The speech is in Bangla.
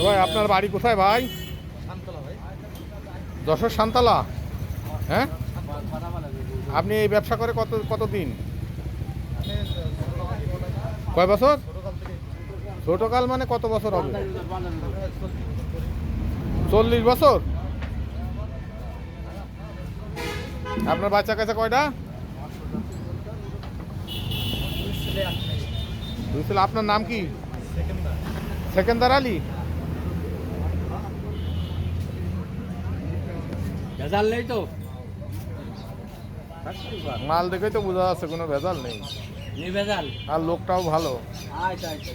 ভাই আপনার বাড়ি কোথায় ভাই? যশোর সান্তালা। হ্যাঁ, আপনি এই ব্যবসা করে কতদিন? কয় বছর? ছোটকাল মানে কত বছর হবে? 40 বছর। আপনার বাচ্চা কাছে কয়টা? 2 ছেলে। আপনার নাম কি? সেকেন্দার আলী। ভেজাল নেই তো? মাল দেখেই তো বোঝা যাচ্ছে কোনো ভেজাল নেই। ভেজাল আর লোকটাও ভালো। আচ্ছা আচ্ছা।